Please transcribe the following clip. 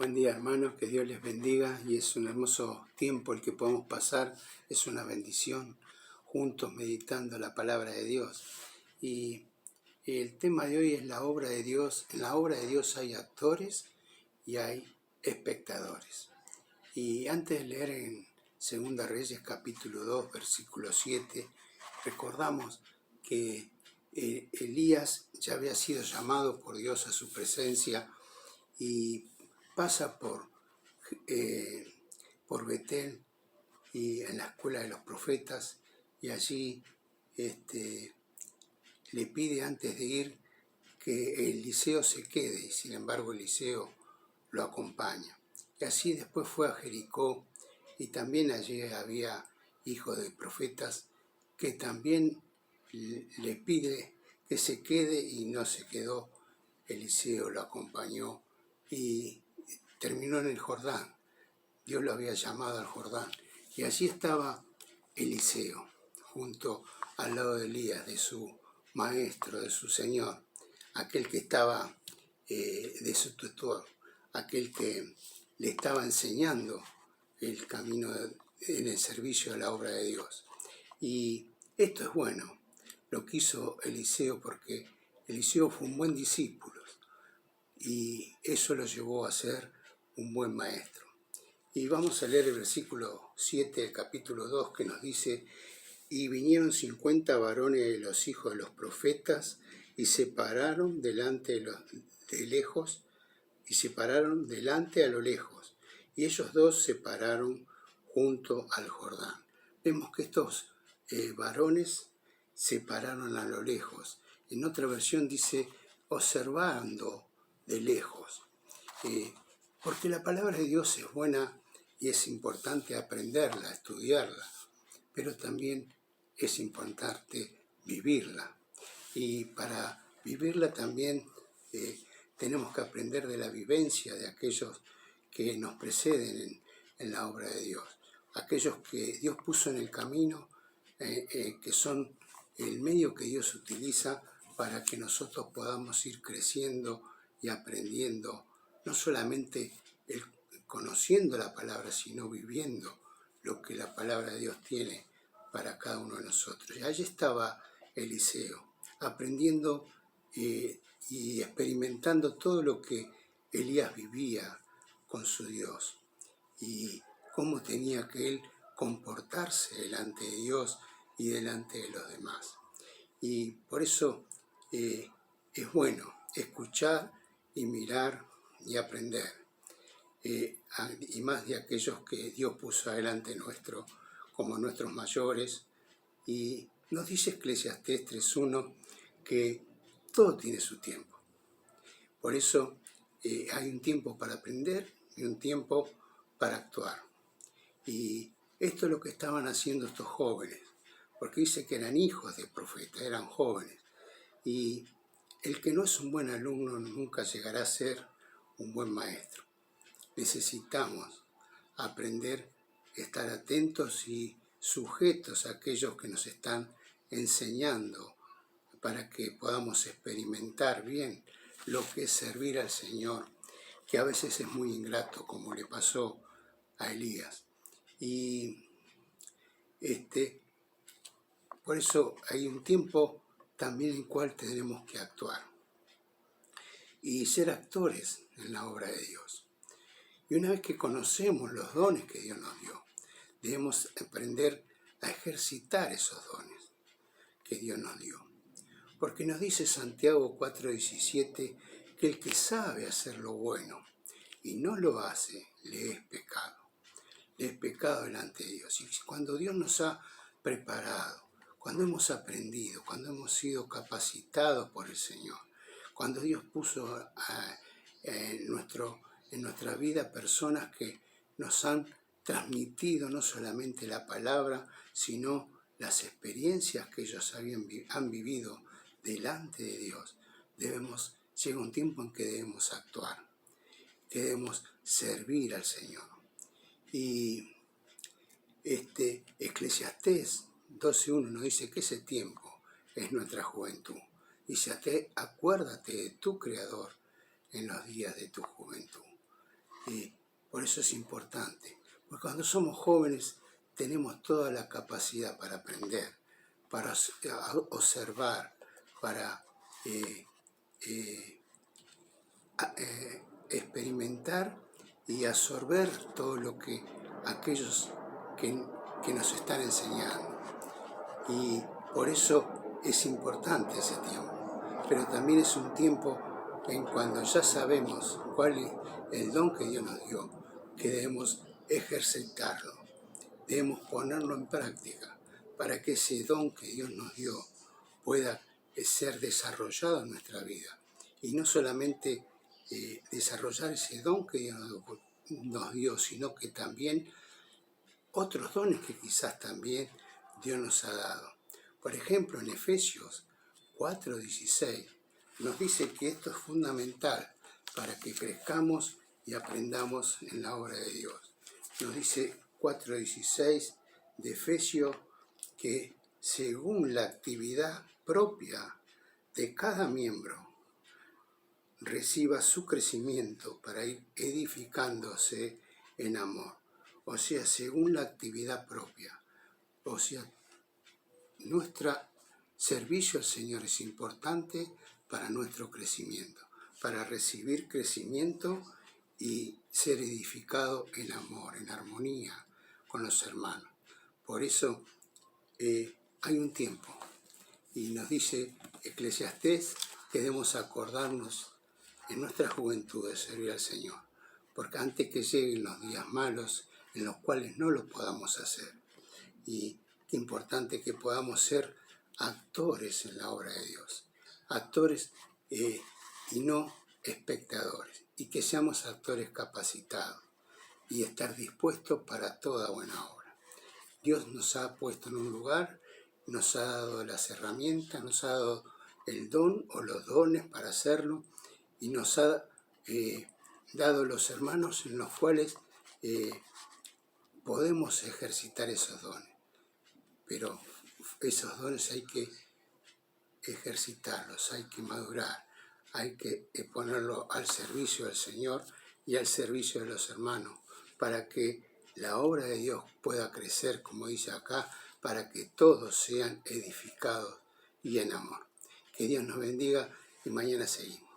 Buen día, hermanos, que Dios les bendiga y es un hermoso tiempo el que podemos pasar, es una bendición juntos meditando la palabra de Dios. Y el tema de hoy es la obra de Dios. En la obra de Dios hay actores y hay espectadores. Y antes de leer en 2 Reyes capítulo 2, versículo 7, recordamos que Elías ya había sido llamado por Dios a su presencia y pasa por Betel y en la escuela de los profetas, y allí le pide antes de ir que Eliseo se quede, y sin embargo Eliseo lo acompaña. Y así después fue a Jericó, y también allí había hijos de profetas que también le pide que se quede, y no se quedó. Eliseo lo acompañó y terminó en el Jordán. Dios lo había llamado al Jordán. Y allí estaba Eliseo, junto al lado de Elías, de su maestro, de su Señor, aquel que estaba de su tutor, aquel que le estaba enseñando el camino en el servicio de la obra de Dios. Y esto es bueno, lo que hizo Eliseo, porque Eliseo fue un buen discípulo y eso lo llevó a ser un buen maestro. Y vamos a leer el versículo 7 del capítulo 2, que nos dice: y vinieron 50 varones de los hijos de los profetas y se pararon delante de lejos, y se pararon delante a lo lejos, y ellos dos se pararon junto al Jordán. Vemos que estos varones se pararon a lo lejos. En otra versión dice observando de lejos, porque la palabra de Dios es buena y es importante aprenderla, estudiarla, pero también es importante vivirla. Y para vivirla también tenemos que aprender de la vivencia de aquellos que nos preceden en la obra de Dios, aquellos que Dios puso en el camino, que son el medio que Dios utiliza para que nosotros podamos ir creciendo y aprendiendo, no solamente conociendo la palabra, sino viviendo lo que la palabra de Dios tiene para cada uno de nosotros. Y allí estaba Eliseo, aprendiendo y experimentando todo lo que Elías vivía con su Dios y cómo tenía que él comportarse delante de Dios y delante de los demás. Y por eso es bueno escuchar y mirar y aprender, y más de aquellos que Dios puso adelante nuestro, como nuestros mayores. Y nos dice Eclesiastés 3:1 que todo tiene su tiempo. Por eso hay un tiempo para aprender y un tiempo para actuar. Y esto es lo que estaban haciendo estos jóvenes, porque dice que eran hijos de profetas, eran jóvenes. Y el que no es un buen alumno nunca llegará a ser un buen maestro. Necesitamos aprender, estar atentos y sujetos a aquellos que nos están enseñando, para que podamos experimentar bien lo que es servir al Señor, que a veces es muy ingrato, como le pasó a Elías. Y por eso hay un tiempo también en el cual tenemos que actuar y ser actores en la obra de Dios. Y una vez que conocemos los dones que Dios nos dio, debemos aprender a ejercitar esos dones que Dios nos dio. Porque nos dice Santiago 4:17 que el que sabe hacer lo bueno y no lo hace, le es pecado. Le es pecado delante de Dios. Y cuando Dios nos ha preparado, cuando hemos aprendido, cuando hemos sido capacitados por el Señor, cuando Dios puso en nuestra vida personas que nos han transmitido no solamente la palabra, sino las experiencias que ellos han vivido delante de Dios, llega un tiempo en que debemos actuar, que debemos servir al Señor. Y Eclesiastés 12:1 nos dice que ese tiempo es nuestra juventud. Dice: acuérdate de tu Creador en los días de tu juventud. Por eso es importante. Porque cuando somos jóvenes tenemos toda la capacidad para aprender, para observar, para experimentar y absorber todo lo que aquellos que nos están enseñando. Y por eso es importante ese tiempo. Pero también es un tiempo en cuando ya sabemos cuál es el don que Dios nos dio, que debemos ejercitarlo, debemos ponerlo en práctica para que ese don que Dios nos dio pueda ser desarrollado en nuestra vida. Y no solamente desarrollar ese don que Dios nos dio, sino que también otros dones que quizás también Dios nos ha dado. Por ejemplo, en Efesios 4:16 nos dice que esto es fundamental para que crezcamos y aprendamos en la obra de Dios. Nos dice 4:16 de Efesios que según la actividad propia de cada miembro, reciba su crecimiento para ir edificándose en amor. O sea, según la actividad propia. O sea, nuestro servicio al Señor es importante para nuestro crecimiento, para recibir crecimiento y ser edificado en amor, en armonía con los hermanos. Por eso hay un tiempo. Y nos dice Eclesiastés que debemos acordarnos en nuestra juventud de servir al Señor, porque antes que lleguen los días malos en los cuales no lo podamos hacer. Y qué importante que podamos ser actores en la obra de Dios, actores y no espectadores, y que seamos actores capacitados y estar dispuestos para toda buena obra. Dios nos ha puesto en un lugar, nos ha dado las herramientas, nos ha dado el don o los dones para hacerlo, y nos ha dado los hermanos en los cuales podemos ejercitar esos dones. Pero esos dones hay que ejercitarlos, hay que madurar, hay que ponerlos al servicio del Señor y al servicio de los hermanos, para que la obra de Dios pueda crecer, como dice acá, para que todos sean edificados y en amor. Que Dios nos bendiga y mañana seguimos.